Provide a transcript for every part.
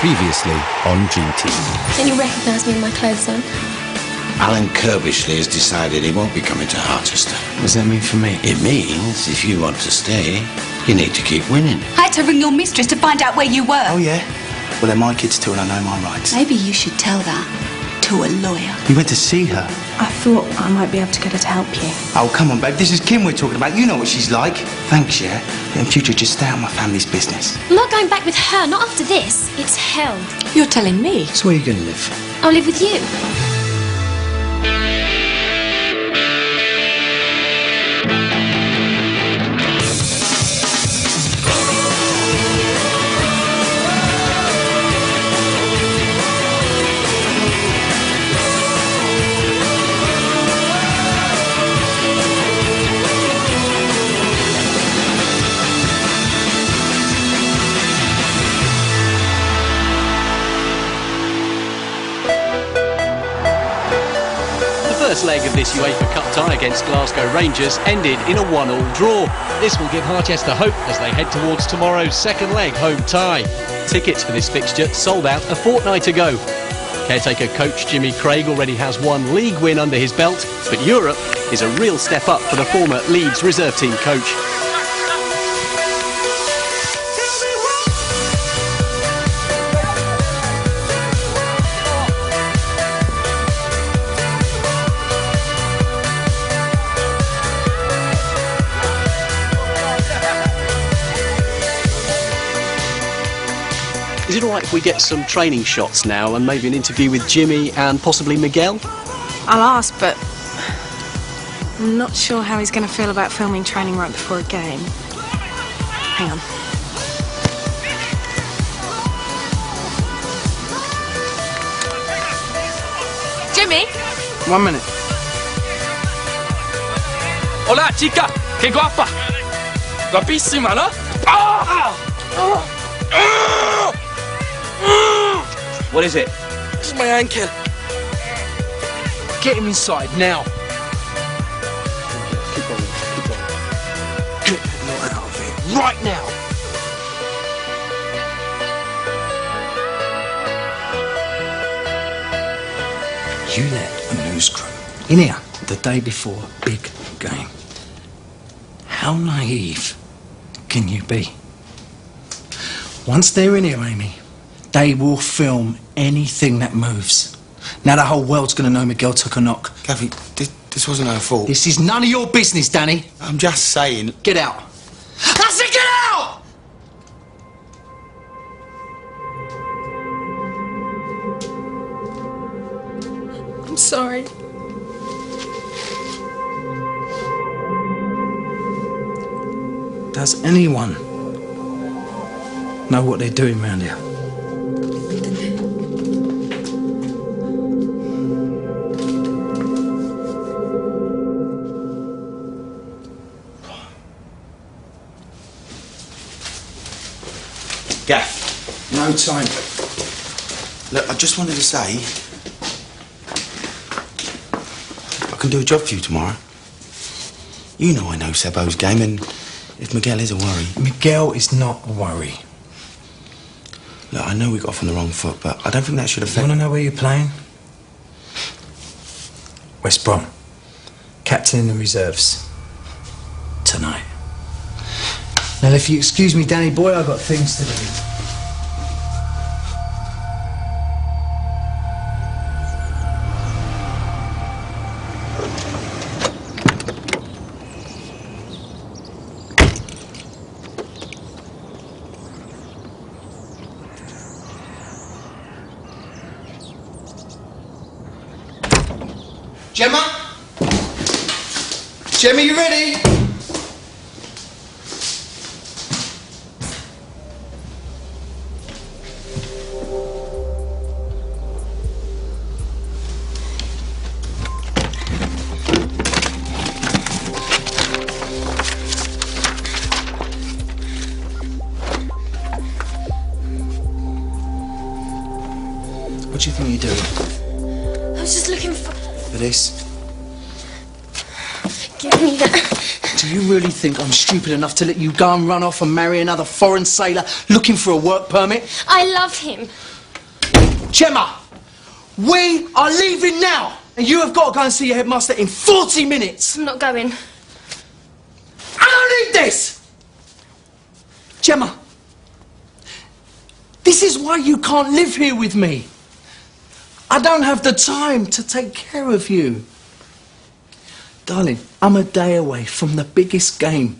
Previously on GT. Can you recognise me in my clothes on? Alan Kirbishley has decided he won't be coming to Harchester. What does that mean for me? It means if you want to stay, you need to keep winning. I had to ring your mistress to find out where you were. Oh, yeah? Well, they're my kids too, and I know my rights. Maybe you should tell that to a lawyer. You went to see her? I thought I might be able to get her to help you. Oh, come on, babe. This is Kim we're talking about. You know what she's like. Thanks, yeah? In future, just stay out of my family's business. I'm not going back with her, not after this. It's hell. You're telling me? So where are you going to live? I'll live with you. The first leg of this UEFA Cup tie against Glasgow Rangers ended in a 1-1 draw. This will give Harchester hope as they head towards tomorrow's second leg home tie. Tickets for this fixture sold out a fortnight ago. Caretaker coach Jimmy Craig already has one league win under his belt, but Europe is a real step up for the former Leeds reserve team coach. Is it all right if we get some training shots now and maybe an interview with Jimmy and possibly Miguel? I'll ask, but I'm not sure how he's going to feel about filming training right before a game. Hang on. Jimmy? 1 minute. Hola, chica. Qué guapa. Guapísima, ¿no? ¡Ah! What is it? This is my ankle. Get him inside now. Keep on. Get that knot out of here right now. You let a news crew in here the day before a big game. How naive can you be? Once they're in here, Amy, they will film anything that moves. Now the whole world's going to know Miguel took a knock. Kathy, this wasn't her fault. This is none of your business, Danny. I'm just saying. Get out. I said get out! I'm sorry. Does anyone know what they're doing round here? Gaff. No time. Look, I just wanted to say, I can do a job for you tomorrow. You know I know Sebo's game, and if Miguel is a worry... Miguel is not a worry. Look, I know we got off on the wrong foot, but I don't think that should You affect... want to know where you're playing? West Brom. Captain in the reserves. Tonight. Now, if you excuse me, Danny boy, I've got things to do. Gemma? Gemma, you ready? What do you think you're doing? I was just looking for... For this? Give me that. Do you really think I'm stupid enough to let you go and run off and marry another foreign sailor looking for a work permit? I love him. Gemma, we are leaving now. And you have got to go and see your headmaster in 40 minutes. I'm not going. I don't need this! Gemma, this is why you can't live here with me. I don't have the time to take care of you. Darling, I'm a day away from the biggest game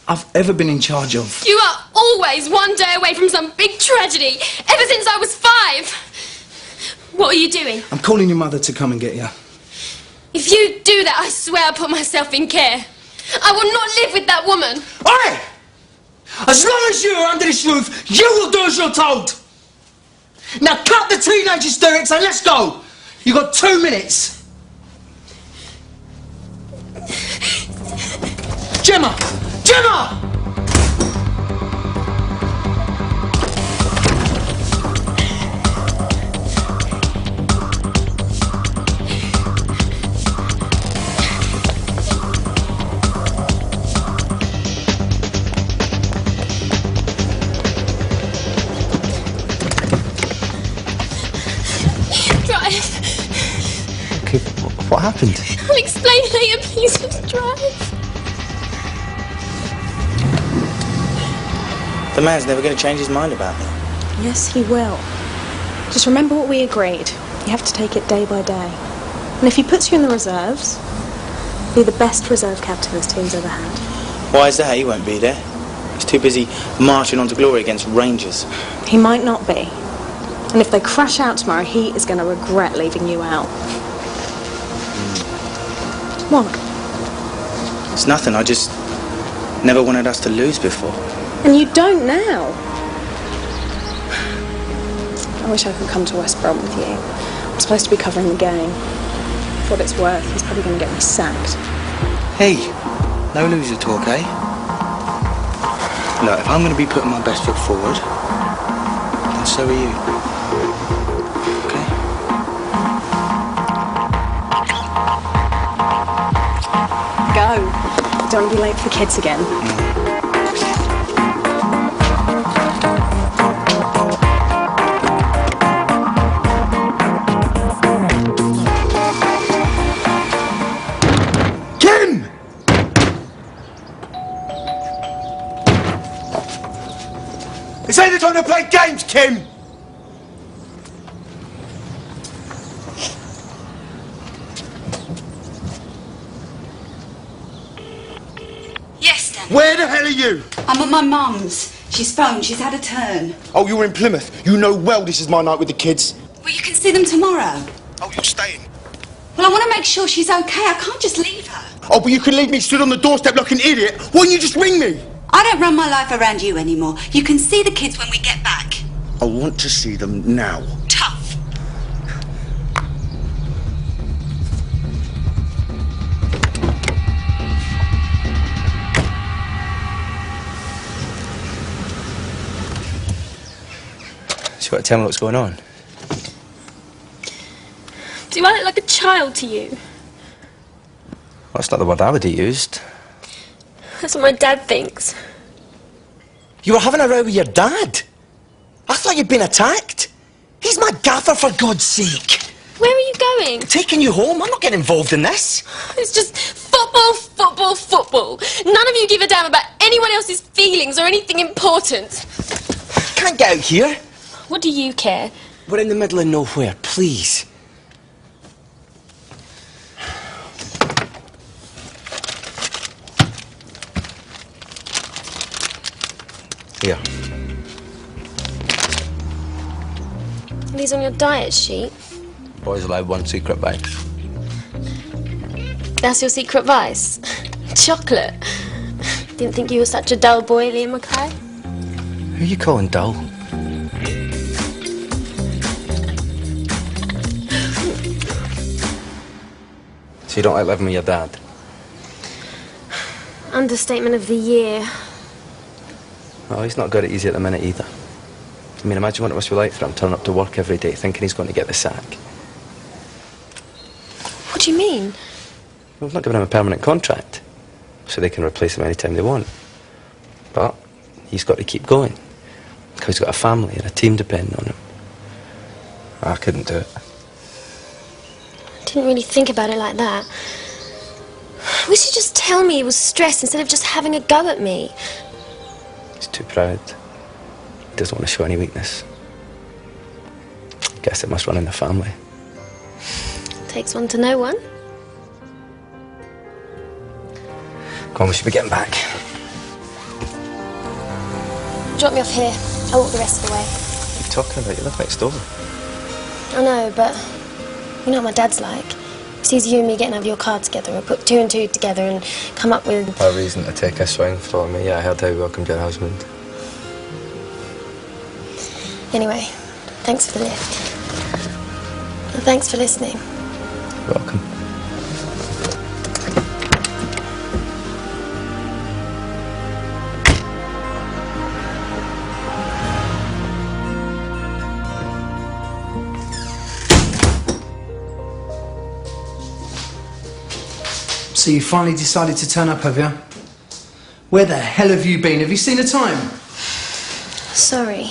I've ever been in charge of. You are always one day away from some big tragedy, ever since I was 5. What are you doing? I'm calling your mother to come and get you. If you do that, I swear I'll put myself in care. I will not live with that woman. Aye! As long as you're under this roof, you will do as you're told. Now cut the teenage hysterics and let's go. You got 2 minutes. Gemma! Gemma! Okay, what happened? I'll explain later, please just drive. The man's never going to change his mind about me. Yes, he will. Just remember what we agreed. You have to take it day by day. And if he puts you in the reserves, be the best reserve captain this team's ever had. Why is that? He won't be there. He's too busy marching on to glory against Rangers. He might not be. And if they crash out tomorrow, he is going to regret leaving you out. What? It's nothing. I just never wanted us to lose before. And you don't now. I wish I could come to West Brom with you. I'm supposed to be covering the game. For what it's worth, he's probably going to get me sacked. Hey, no loser talk, eh? Look, if I'm going to be putting my best foot forward, then so are you. Okay? Go. Don't be late for the kids again. This ain't the time to play games, Kim! Yes, then. Where the hell are you? I'm at my mum's. She's phoned. She's had a turn. Oh, you're in Plymouth. You know well this is my night with the kids. Well, you can see them tomorrow. Oh, you're staying? Well, I want to make sure she's okay. I can't just leave her. Oh, but you can leave me stood on the doorstep like an idiot. Why don't you just ring me? I don't run my life around you anymore. You can see the kids when we get back. I want to see them now. Tough. So you got to tell me what's going on? Do I look like a child to you? Well, that's not the word I would have used. That's what my dad thinks. You were having a row with your dad? I thought you'd been attacked. He's my gaffer, for God's sake. Where are you going? Taking you home? I'm not getting involved in this. It's just football, football, football. None of you give a damn about anyone else's feelings or anything important. You can't get out here. What do you care? We're in the middle of nowhere, please. Here. These on your diet sheet. Boys allowed one secret vice. That's your secret vice? Chocolate. Didn't think you were such a dull boy, Liam Mackay. Who are you calling dull? So you don't like living with your dad? Understatement of the year. Well, he's not got it easy at the minute either. I mean, imagine what it must be like for him turning up to work every day thinking he's going to get the sack. What do you mean? We've not given him a permanent contract, so they can replace him anytime they want. But he's got to keep going, because he's got a family and a team depending on him. I couldn't do it. I didn't really think about it like that. I wish he'd just tell me he was stressed instead of just having a go at me. He's too proud. He doesn't want to show any weakness. Guess it must run in the family. Takes one to know one. Come on, we should be getting back. Drop me off here. I'll walk the rest of the way. What are you talking about? You live next door. I know, but you know what my dad's like. He sees you and me getting out of your car together. We'll put two and two together and come up with... A reason to take a swing for me. Yeah, I heard how you welcomed your husband. Anyway, thanks for the lift. And thanks for listening. Welcome. So you finally decided to turn up, have you? Where the hell have you been? Have you seen the time? Sorry.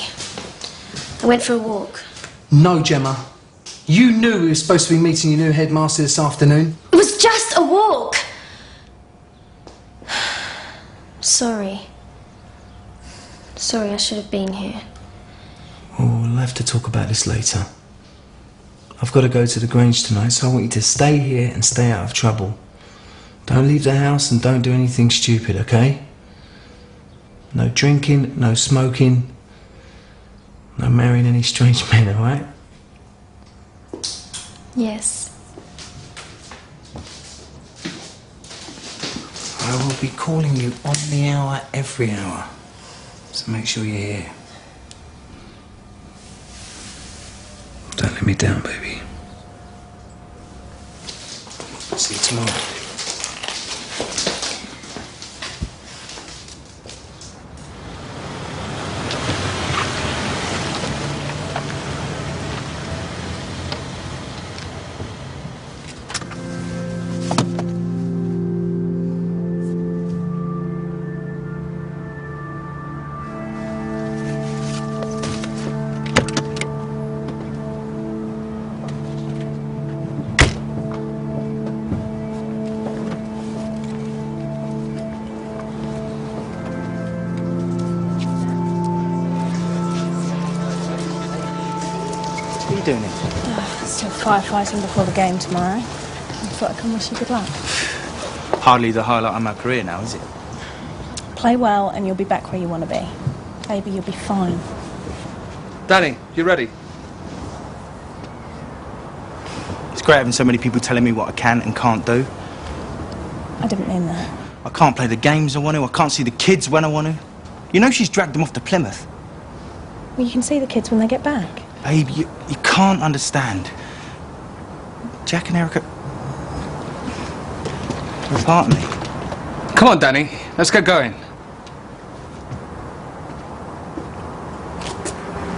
I went for a walk. No, Gemma. You knew we were supposed to be meeting your new headmaster this afternoon. It was just a walk. Sorry. Sorry, I should have been here. Oh, we'll have to talk about this later. I've got to go to the Grange tonight, so I want you to stay here and stay out of trouble. Don't leave the house and don't do anything stupid, okay? No drinking, no smoking, no marrying any strange men, alright? Yes. I will be calling you on the hour, every hour. So make sure you're here. Don't let me down, baby. See you tomorrow. What are you doing here? Still firefighting before the game tomorrow. I thought I'd come wish you good luck. Hardly the highlight of my career now, is it? Play well and you'll be back where you want to be. Baby, you'll be fine. Danny, you ready? It's great having so many people telling me what I can and can't do. I didn't mean that. I can't play the games I want to. I can't see the kids when I want to. You know she's dragged them off to Plymouth. Well, you can see the kids when they get back. Babe, you can't understand. Jack and Erica... they're a part of me. Come on, Danny. Let's get going.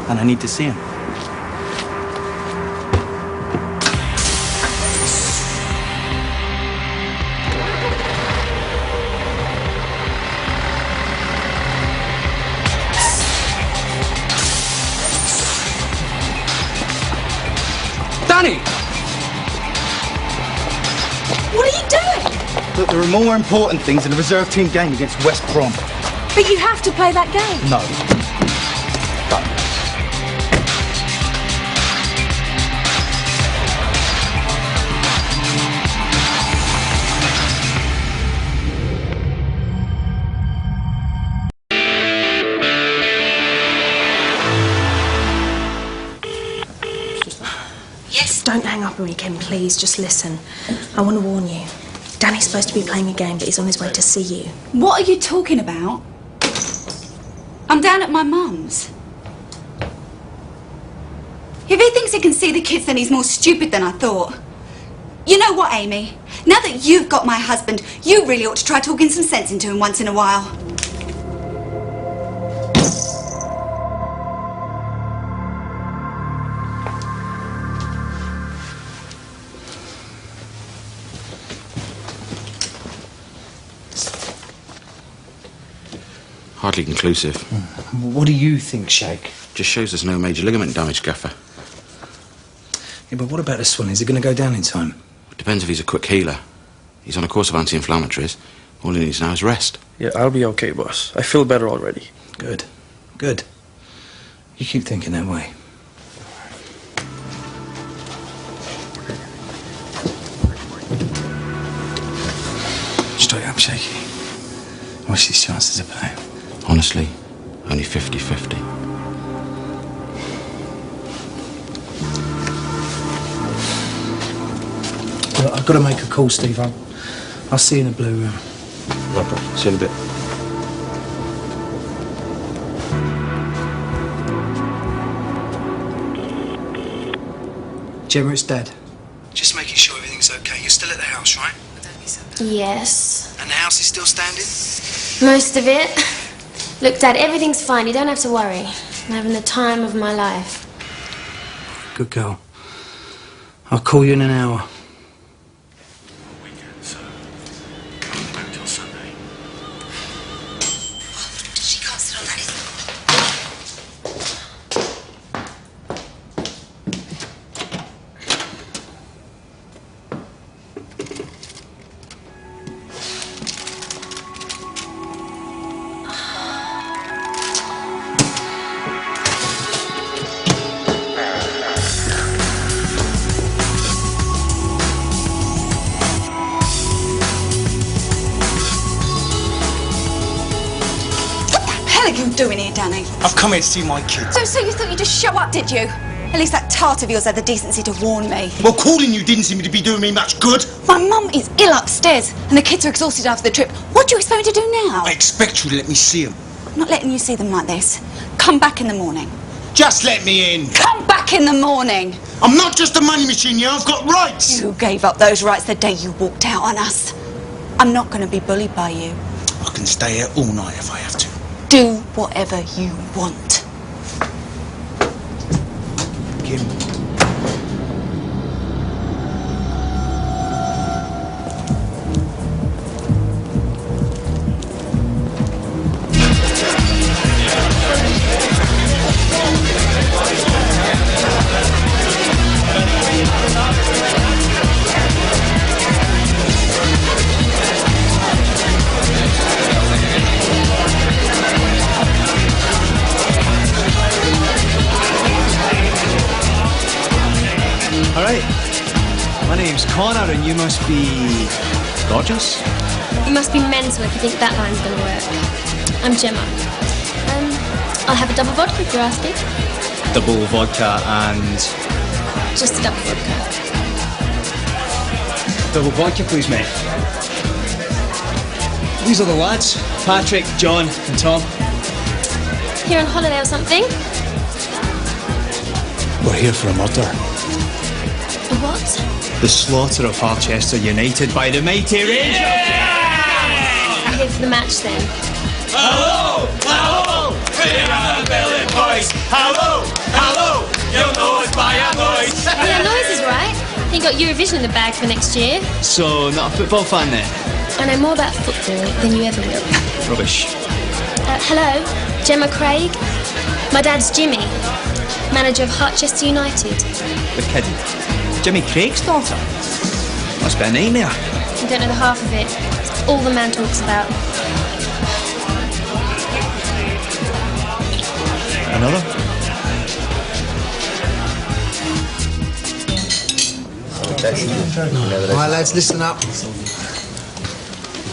And I need to see him. Danny! What are you doing? Look, there are more important things than a reserve team game against West Brom. But you have to play that game. No. Go. Yes. Don't hang up on me, Ken, please. Just listen. I want to warn you. Danny's supposed to be playing a game, but he's on his way to see you. What are you talking about? I'm down at my mum's. If he thinks he can see the kids, then he's more stupid than I thought. You know what, Amy? Now that you've got my husband, you really ought to try talking some sense into him once in a while. Hardly conclusive. What do you think, Shake? Just shows there's no major ligament damage, Gaffer. Yeah, but what about this one? Is it going to go down in time? Depends if he's a quick healer. He's on a course of anti-inflammatories. All he needs now is rest. Yeah, I'll be okay, boss. I feel better already. Good. Good. You keep thinking that way. Straight up, Shaky. What's his chances of playing? Honestly, only 50-50. Look, I've got to make a call, Steve. I'll see you in the blue room. No problem. See you in a bit. Gemma, it's Dad. Just making sure everything's okay. You're still at the house, right? Yes. And the house is still standing? Most of it. Look, Dad, everything's fine. You don't have to worry. I'm having the time of my life. Good girl. I'll call you in an hour. She can't sit on that. What are you doing here, Danny? I've come here to see my kids. So you thought you'd just show up, did you? At least that tart of yours had the decency to warn me. Well, calling you didn't seem to be doing me much good. My mum is ill upstairs, and the kids are exhausted after the trip. What do you expect me to do now? I expect you to let me see them. I'm not letting you see them like this. Come back in the morning. Just let me in. Come back in the morning. I'm not just a money machine, yeah? I've got rights. You gave up those rights the day you walked out on us. I'm not going to be bullied by you. I can stay here all night if I have to. Do whatever you want. Kim. All right. My name's Connor, and you must be gorgeous. You must be mental if you think that line's going to work. I'm Gemma. I'll have a double vodka if you're asking. Double vodka and Just a double vodka. double vodka, please, mate. These are the lads: Patrick, John, and Tom. Here on holiday or something? We're here for a murder. A what? The slaughter of Harchester United by the mighty Rangers. I'm here for the match then. Hello, hello, we are the Billy Boys. Hello, hello, you know it's by a noise. Yeah, Noise is right. He got Eurovision in the bag for next year. So, not a football fan then? I know more about football than you ever will. Rubbish. Hello, Gemma Craig. My dad's Jimmy, manager of Harchester United. You're kidding. Jimmy Craig's daughter? Must be a nightmare. You don't know the half of it. It's all the man talks about. Another? All right, lads, listen up.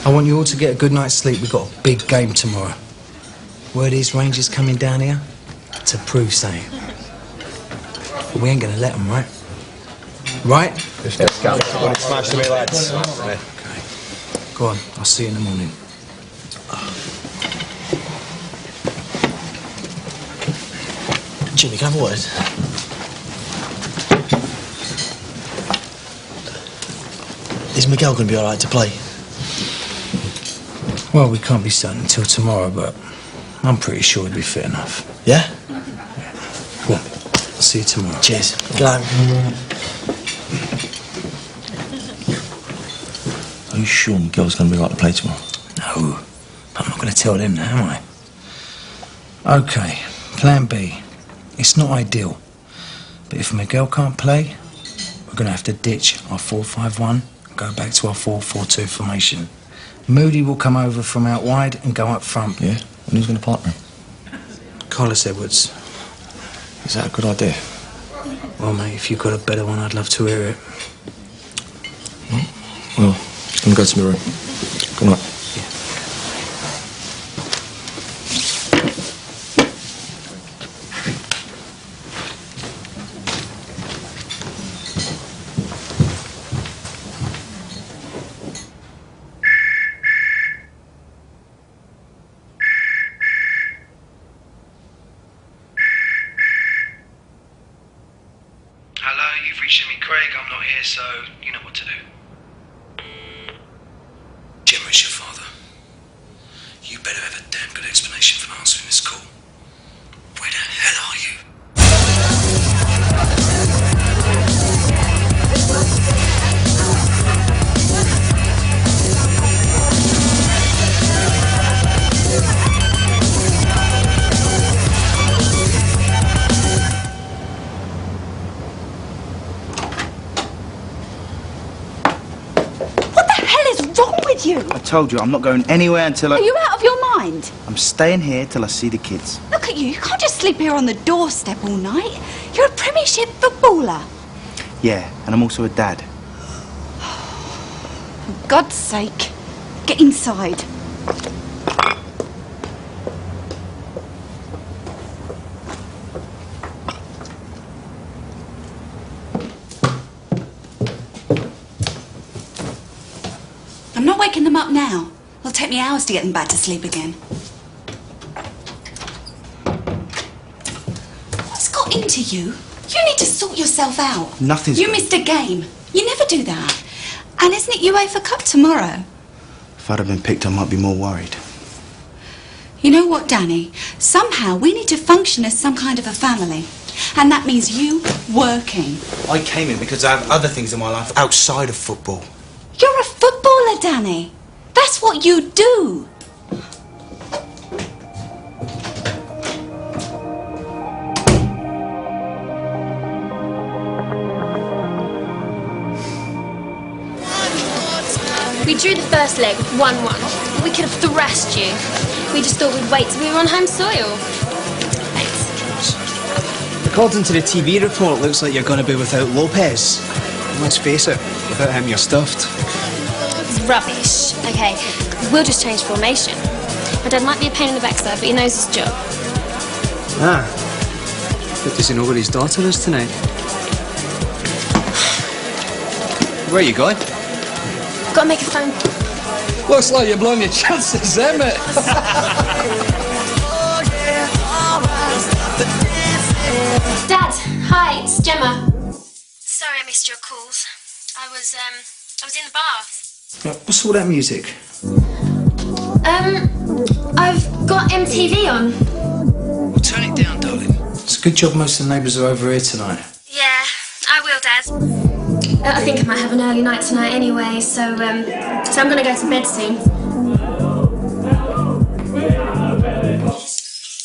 I want you all to get a good night's sleep. We've got a big game tomorrow. Word is Rangers coming down here to prove something. But we ain't going to let them, right? Right? Just get scouted. Smash to me, lads. Okay. Go on, I'll see you in the morning. Jimmy, can I have a word? Is Miguel going to be all right to play? Well, we can't be certain until tomorrow, but I'm pretty sure he'll be fit enough. Yeah? Go on, I'll see you tomorrow. Cheers. Good night. Are you sure Miguel's going to be all right to play tomorrow? No, I'm not going to tell them now, am I? Okay, plan B. It's not ideal, but if Miguel can't play, we're going to have to ditch our 4-5-1 and go back to our 4-4-2 formation. Moody will come over from out wide and go up front. Yeah? And who's going to partner? Carlos Edwards. Is that a good idea? Well, mate, if you've got a better one, I'd love to hear it. Well, just going to go to my room. Good night. Hello, you've reached Jimmy Craig. I'm not here, so you know what to do. Jim, it's your father. You better have a damn good explanation for answering this call. Where the hell are you? You. I told you, I'm not going anywhere until I... Are you out of your mind? I'm staying here till I see the kids. Look at you. You can't just sleep here on the doorstep all night. You're a Premiership footballer. Yeah, and I'm also a dad. For God's sake, get inside. I'm not waking them up now. It'll take me hours to get them back to sleep again. What's got into you? You need to sort yourself out. Nothing's... You missed a game. You never do that. And isn't it UEFA Cup tomorrow? If I'd have been picked, I might be more worried. You know what, Danny? Somehow we need to function as some kind of a family. And that means you working. I came in because I have other things in my life outside of football. You're a footballer, Danny. That's what you do. We drew the first leg 1-1. We could have thrashed you. We just thought we'd wait till we were on home soil. Thanks. According to the TV report, it looks like you're going to be without Lopez. Let's face it, without him you're stuffed. It's rubbish. Okay, we'll just change formation. My dad might be a pain in the backside, but he knows his job. Ah. But does he know where his daughter is tonight? Where are you going? Gotta make a phone. Looks like you're blowing your chances, eh, mate? Dad, hi, it's Gemma. Sorry I missed your calls. I was in the bath. What's all that music? I've got MTV on. Well, turn it down, darling. It's a good job most of the neighbours are over here tonight. Yeah, I will, Dad. I think I might have an early night tonight anyway, so I'm gonna go to bed soon.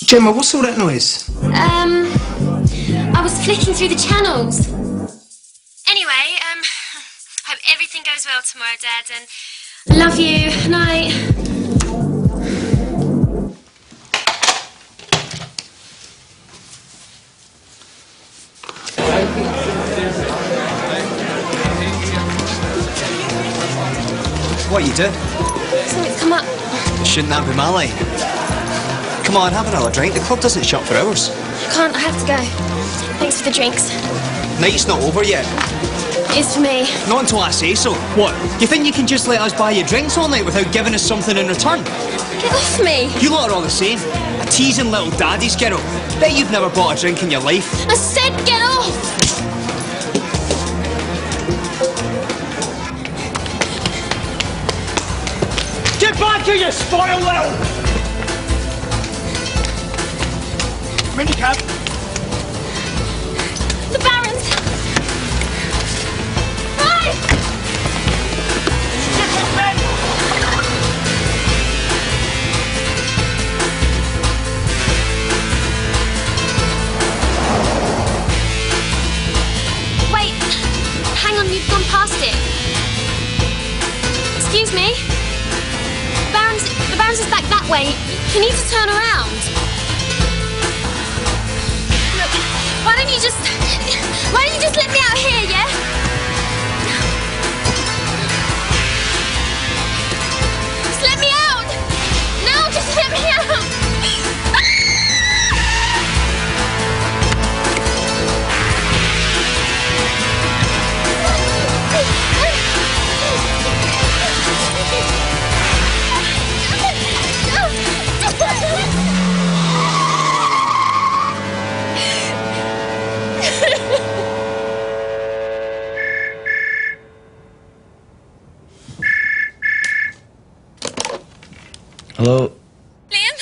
Gemma, what's all that noise? I was flicking through the channels. Anyway, hope everything goes well tomorrow, Dad, and love you. Night. What you do? Something's come up. Shouldn't that be my line? Come on, have another drink. The club doesn't shut for hours. Can't, I have to go. Thanks for the drinks. Night's not over yet. It's for me. Not until I say so. What? You think you can just let us buy you drinks all night without giving us something in return? Get off me. You lot are all the same. A teasing little daddy's girl. Bet you've never bought a drink in your life. I said get off! Get back here, you spoiled little... Minicab. The Barons! Hi! past it. Excuse me? The Baron's is back that way. You need to turn around. Look, why don't you just let me out here, yeah? Just let me out! No, just let me out! Hello? Liam?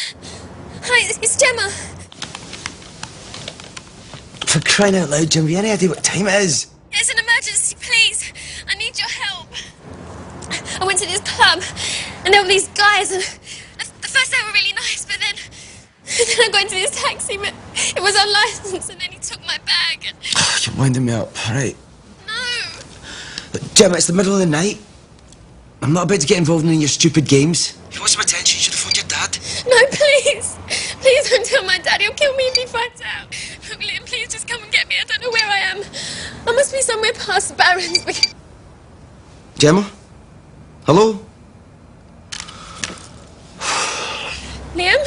Hi, it's Gemma. For crying out loud, Jim, have you any idea what time it is? It's an emergency, please. I need your help. I went to this club, and there were these guys, and at first they were really nice, but then I got into this taxi, but it was unlicensed, and then he took my bag, and... You're winding me up, right? No. Look, Jim, it's the middle of the night. I'm not about to get involved in any of your stupid games. If you want some attention, you should have phoned your dad. No, please. Please don't tell my dad. He'll kill me if he finds out. Look, Liam, please just come and get me. I don't know where I am. I must be somewhere past Barron's. Gemma? Hello? Liam?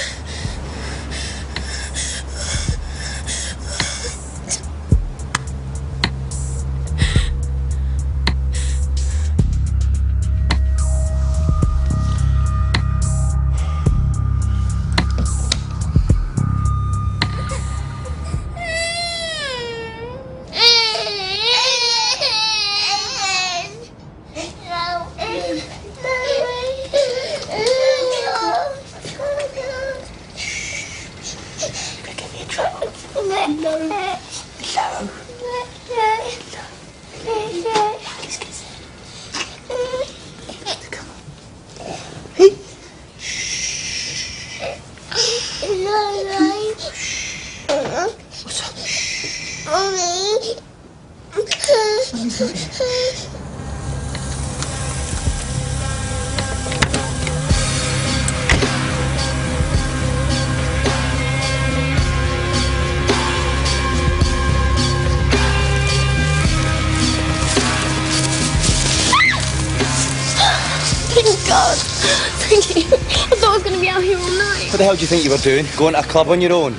Thank God. Thank you. I thought I was going to be out here all night. What the hell do you think you were doing? Going to a club on your own?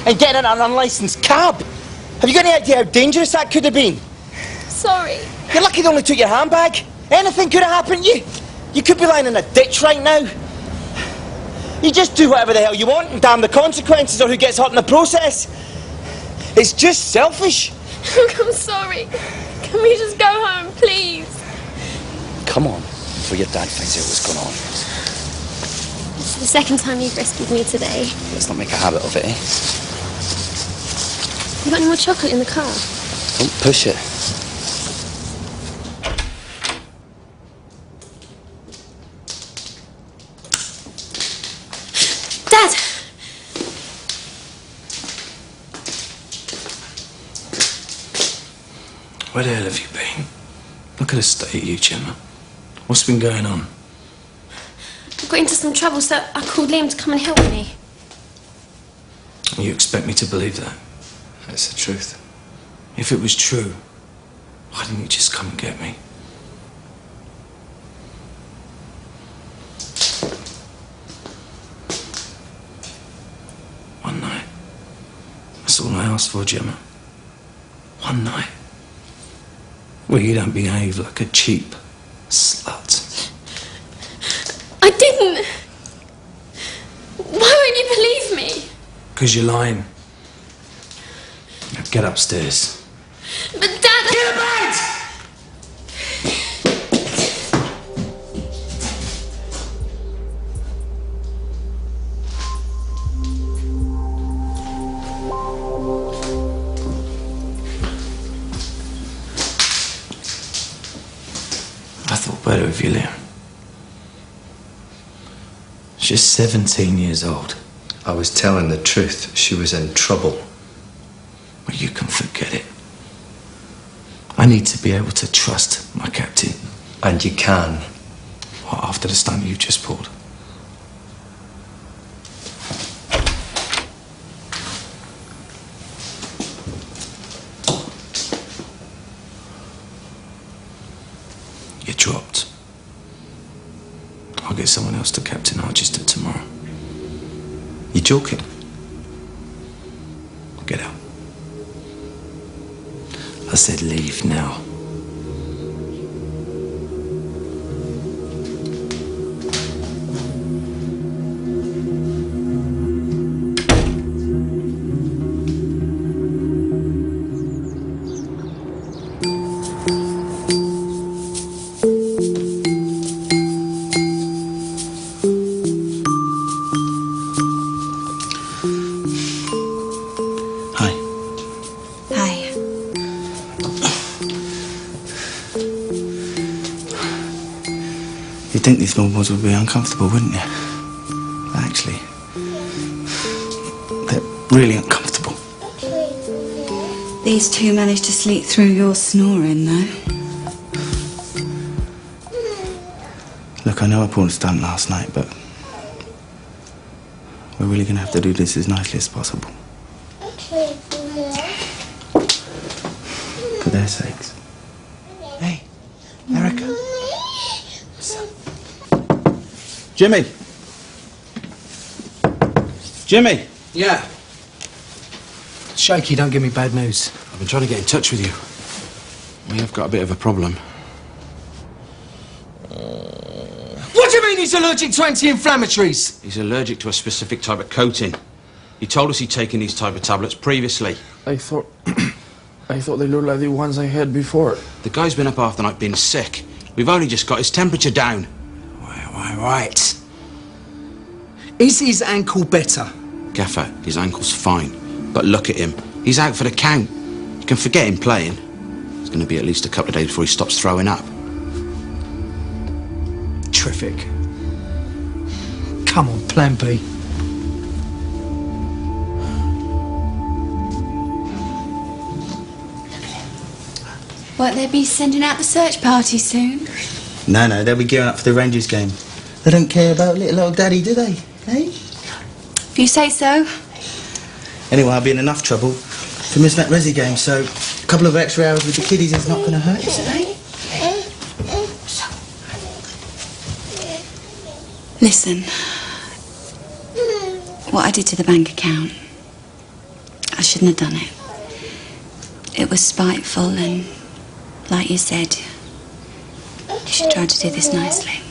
And getting in an unlicensed cab? Have you got any idea how dangerous that could have been? Sorry. You're lucky they only took your handbag. Anything could have happened to you. You could be lying in a ditch right now. You just do whatever the hell you want and damn the consequences or who gets hurt in the process. It's just selfish. Look, I'm sorry. Can we just go home, please? Come on, before your dad finds out what's going on. It's the second time you've rescued me today. Let's not make a habit of it, eh? You got any more chocolate in the car? Don't push it. Dad! Where the hell have you been? Look at the state of you, Gemma. What's been going on? I got into some trouble, so I called Liam to come and help me. You expect me to believe that? That's the truth. If it was true, why didn't you just come and get me? One night. That's all I asked for, Gemma. One night. Well, you don't behave like a cheap slut. I didn't. Why won't you believe me? Because you're lying. Now get upstairs. But Dad... Get a bed! I thought better of you, Liam. She's 17 years old. I was telling the truth. She was in trouble. Well, you can forget it. I need to be able to trust my captain. And you can. What, after the stunt you just pulled? You're dropped. I'll get someone else to Captain Archester tomorrow. You joking? Get out. I said leave now. You'd think these billboards would be uncomfortable, wouldn't you? But actually, they're really uncomfortable. These two managed to sleep through your snoring, though. Look, I know I pulled a stunt last night, but we're really going to have to do this as nicely as possible. For their sakes. Hey, Erica. Jimmy! Jimmy! Yeah. Shaky, don't give me bad news. I've been trying to get in touch with you. We have got a bit of a problem. What do you mean he's allergic to anti-inflammatories? He's allergic to a specific type of coating. He told us he'd taken these type of tablets previously. I thought they looked like the ones I had before. The guy's been up half the night being sick. We've only just got his temperature down. Right. Is his ankle better? Gaffer, his ankle's fine. But look at him. He's out for the count. You can forget him playing. It's going to be at least a couple of days before he stops throwing up. Terrific. Come on, Plan B. Won't they be sending out the search party soon? No, they'll be gearing up for the Rangers game. They don't care about little old daddy, do they? Hey? If you say so. Anyway, I'll be in enough trouble for missing that Resi game, so a couple of extra hours with the kiddies is not going to hurt, is it, eh? Listen. What I did to the bank account, I shouldn't have done it. It was spiteful and, like you said, you should try to do this nicely.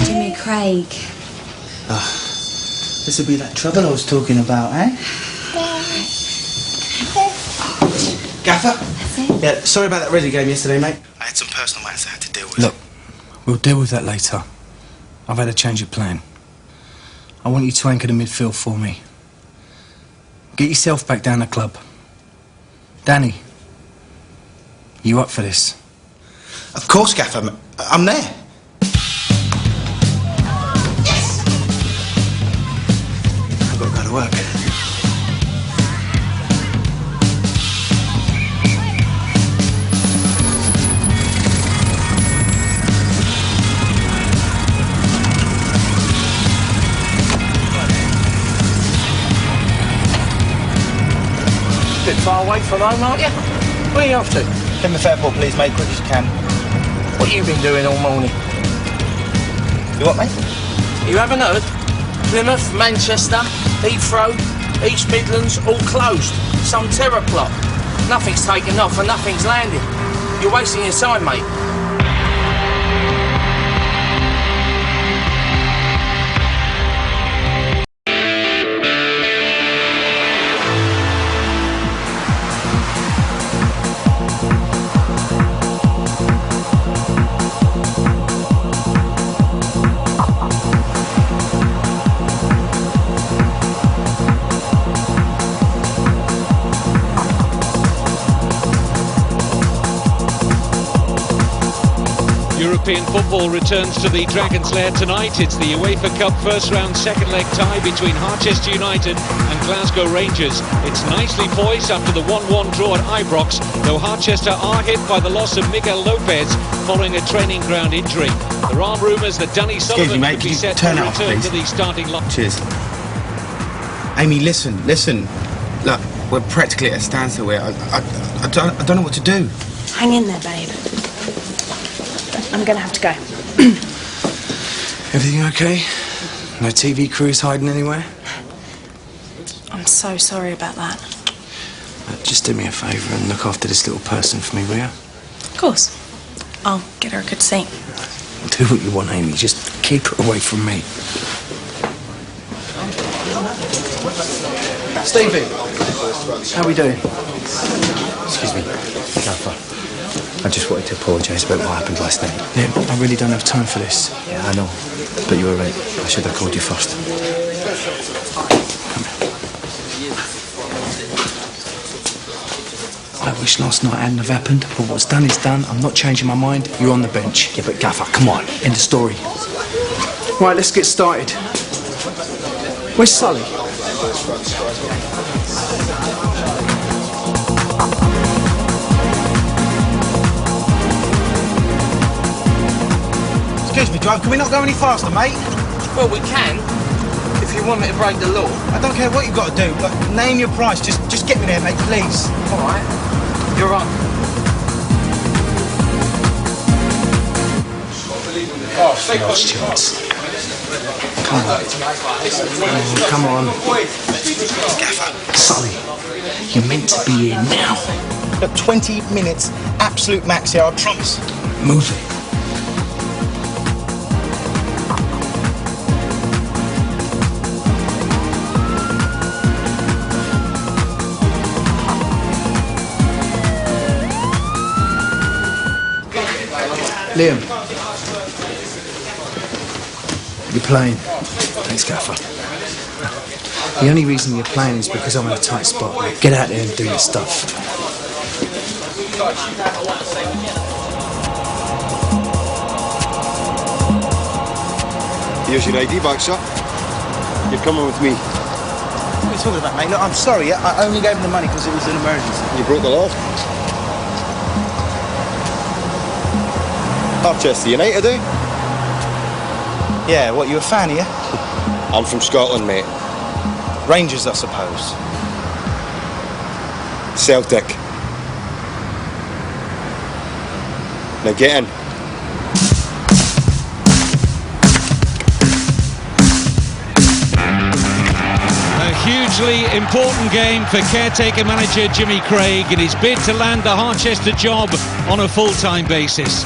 Jimmy Craig. This will be that trouble I was talking about, eh? Gaffer? Yeah, sorry about that Resi game yesterday, mate. I had some personal matters I had to deal with. Look, we'll deal with that later. I've had a change of plan. I want you to anchor the midfield for me. Get yourself back down the club. Danny, you up for this? Of course, Gaffer. I'm there. Yes! I've got to go to work. Bit far away from home, aren't you? Where are you off to? Plymouth Airport, please, mate, quick as you can. What you been doing all morning? You what, mate? You haven't heard? Plymouth, Manchester, Heathrow, East Midlands, all closed. Some terror plot. Nothing's taken off and nothing's landing. You're wasting your time, mate. European football returns to the Dragon's Lair tonight. It's the UEFA Cup first round second leg tie between Harchester United and Glasgow Rangers. It's nicely poised after the 1-1 draw at Ibrox, though Harchester are hit by the loss of Miguel Lopez following a training ground injury. There are rumours that Danny Sullivan mate, could be can you set to turn it off, return to please? the starting line. Cheers. Amy, listen. Look, we're practically at a standstill here. I don't know what to do. Hang in there, babe. I'm gonna have to go. Everything okay? No TV crews hiding anywhere? I'm so sorry about that. Just do me a favour and look after this little person for me, will you? Of course. I'll get her a good seat. Do what you want, Amy. Just keep her away from me. Stevie, how we doing? Excuse me, Gaffer. I just wanted to apologise about what happened last night. Yeah, I really don't have time for this. Yeah, I know. But you were right. I should have called you first. I wish last night hadn't have happened, but what's done is done. I'm not changing my mind. You're on the bench. Yeah, but Gaffer, come on. End of story. Right, let's get started. Where's Sully? Excuse me, driver, can we not go any faster, mate? Well, we can, if you want me to break the law. I don't care what you've got to do. Like, name your price. Just get me there, mate, please. All right, you're on. Last chance. Come on. Gaffer. Sully, you're meant to be here now. Look, 20 minutes, absolute max here, I promise. Move it. Liam, you're playing. Thanks, Gaffer. The only reason you're playing is because I'm in a tight spot. Get out there and do your stuff. Here's your ID back, sir. You're coming with me. What are you talking about, mate? Look, I'm sorry, I only gave him the money because it was an emergency. You broke the law. Harchester United, eh? Yeah, what, you a fan, are you? I'm from Scotland, mate. Rangers, I suppose. Celtic. Now get in. A hugely important game for caretaker manager Jimmy Craig in his bid to land the Harchester job on a full-time basis.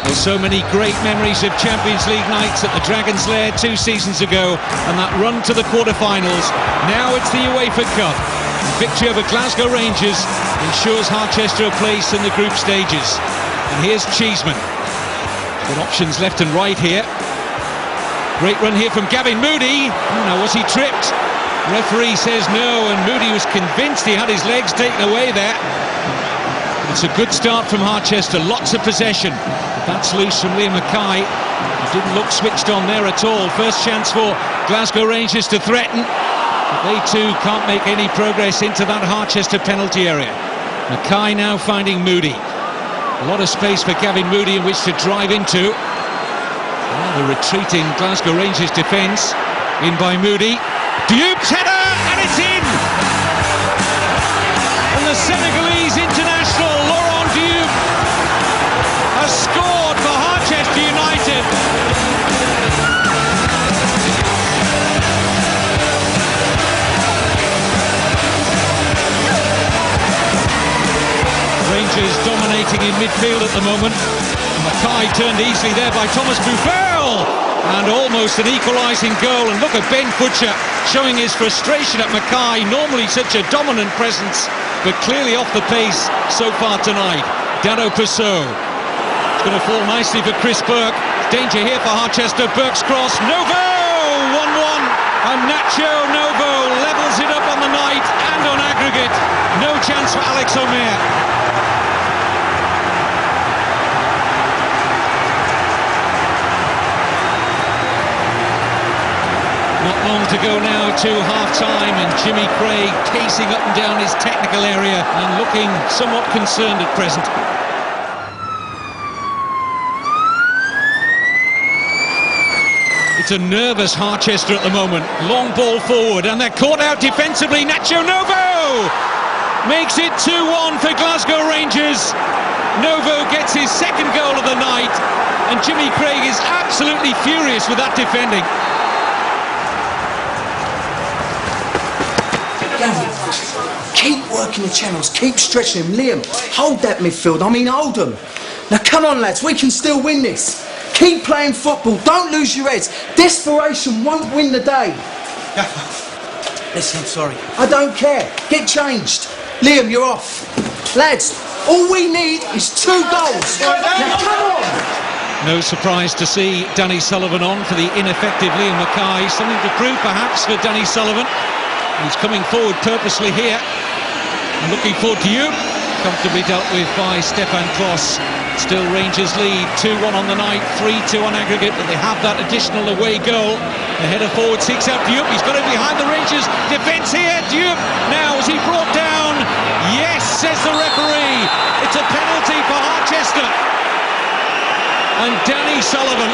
There's so many great memories of Champions League nights at the Dragon's Lair 2 seasons ago, and that run to the quarter-finals. Now it's the UEFA Cup. Victory over Glasgow Rangers ensures Harchester a place in the group stages. And here's Cheeseman. Good options left and right here. Great run here from Gavin Moody. Oh, now was he tripped? Referee says no, and Moody was convinced he had his legs taken away there. It's a good start from Harchester, lots of possession. That's loose from Liam Mackay. He didn't look switched on there at all. First chance for Glasgow Rangers to threaten. But they too can't make any progress into that Harchester penalty area. Mackay now finding Moody. A lot of space for Gavin Moody in which to drive into. Well, the retreating Glasgow Rangers defence. In by Moody. Diop's header, and it's in! And the Senegalese international, Laurent Diop, has scored for Harchester United. Rangers dominating in midfield at the moment. Mackay turned easily there by Thomas Buffel. And almost an equalising goal. And look at Ben Butcher showing his frustration at Mackay. Normally such a dominant presence, but clearly off the pace so far tonight. Dado Passau. It's going to fall nicely for Chris Burke. Danger here for Harchester. Burke's cross. Novo! 1-1. And Nacho Novo levels it up on the night and on aggregate. No chance for Alex Omer. to go now to half-time, and Jimmy Craig pacing up and down his technical area and looking somewhat concerned at present. It's a nervous Harchester at the moment. Long ball forward, and they're caught out defensively. Nacho Novo makes it 2-1 for Glasgow Rangers. Novo gets his second goal of the night, and Jimmy Craig is absolutely furious with that defending. Gavin, keep working the channels, keep stretching him. Liam, hold that midfield, hold them. Now come on lads, we can still win this. Keep playing football, don't lose your heads. Desperation won't win the day. Listen, I'm sorry. I don't care, get changed. Liam, you're off. Lads, all we need is 2 goals. Now come on! No surprise to see Danny Sullivan on for the ineffective Liam Mackay. Something to prove perhaps for Danny Sullivan. He's coming forward purposely here. And looking forward to you. Comfortably dealt with by Stefan Kloss. Still Rangers lead 2-1 on the night, 3-2 on aggregate, but they have that additional away goal. The header forward seeks out Diop. He's got it behind the Rangers defence here. Diop now, is he brought down? Yes, says the referee. It's a penalty for Harchester. And Danny Sullivan,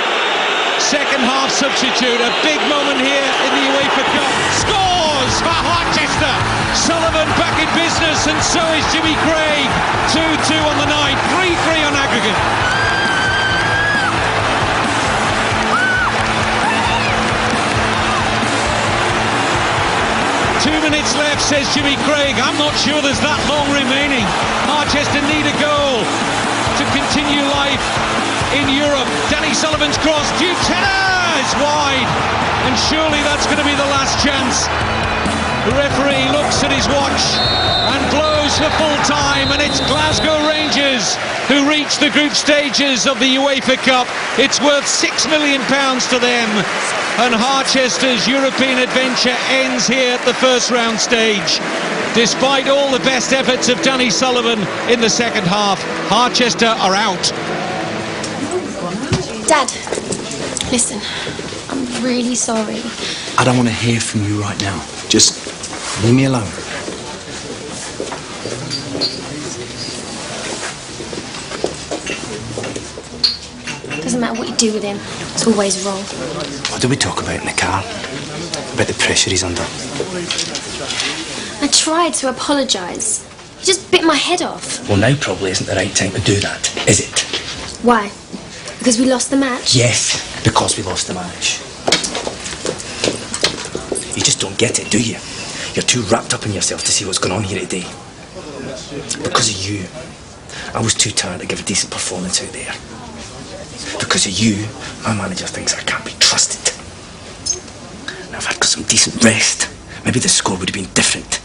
second half substitute, a big moment here in the UEFA Cup. Scores for Harchester. Sullivan back in business, and so is Jimmy Craig. 2-2 on the night, 3-3 on aggregate. Two minutes left, says Jimmy Craig. I'm not sure there's that long remaining. Harchester need a goal to continue life in Europe. Danny Sullivan's cross, Duke's header is wide, and surely that's going to be the last chance. The referee looks at his watch and blows for full time, and it's Glasgow Rangers who reach the group stages of the UEFA Cup. It's worth £6 million to them, and Harchester's European adventure ends here at the first round stage. Despite all the best efforts of Danny Sullivan in the second half, Harchester are out. Dad, listen, I'm really sorry. I don't want to hear from you right now. Just leave me alone. Doesn't matter what you do with him, it's always wrong. What did we talk about in the car? About the pressure he's under. I tried to apologise. He just bit my head off. Well, now probably isn't the right time to do that, is it? Why? Because we lost the match? Yes, because we lost the match. You just don't get it, do you? You're too wrapped up in yourself to see what's going on here today. Because of you, I was too tired to give a decent performance out there. Because of you, my manager thinks I can't be trusted. Now, if I'd got some decent rest, maybe the score would have been different.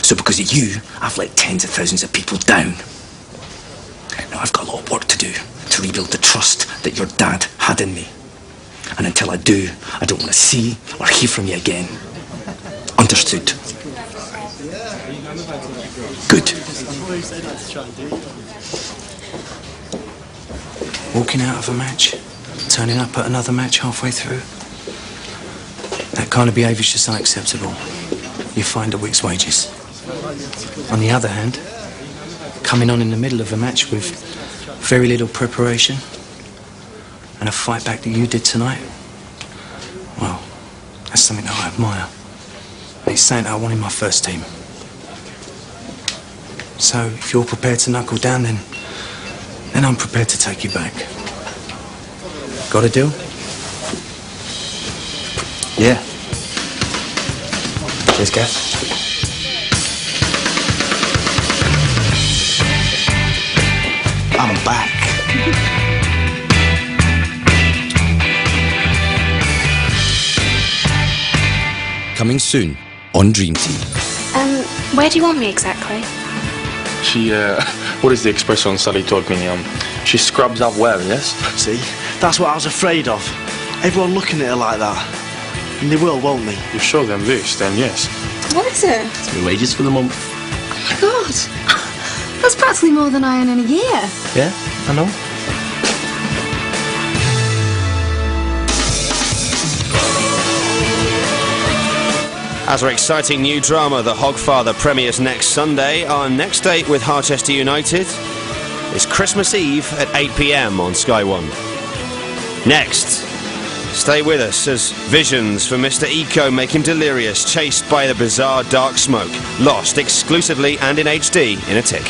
So because of you, I've let tens of thousands of people down. Now, I've got a lot of work to do to rebuild the trust that your dad had in me. And until I do, I don't want to see or hear from you again. Understood? Good. Walking out of a match, turning up at another match halfway through. That kind of behaviour's just unacceptable. You find a week's wages. On the other hand, coming on in the middle of a match with very little preparation and a fight back that you did tonight, well, that's something that I admire. And it's something that I want in my first team. So if you're prepared to knuckle down, then I'm prepared to take you back. Got a deal? Yeah. Cheers, Gav. I'm back. Coming soon on Dream Team. Where do you want me exactly? She, what is the expression Sally taught me? She scrubs up well, yes? See, that's what I was afraid of. Everyone looking at her like that. And they will, won't they? You show them this, then yes. What is it? It's my wages for the month. Oh my God. That's practically more than I earn in a year. Yeah, I know. As our exciting new drama, The Hogfather, premieres next Sunday, our next date with Harchester United is Christmas Eve at 8 p.m. on Sky One. Next, stay with us as visions for Mr. Eco make him delirious, chased by the bizarre dark smoke, lost exclusively and in HD in a tick.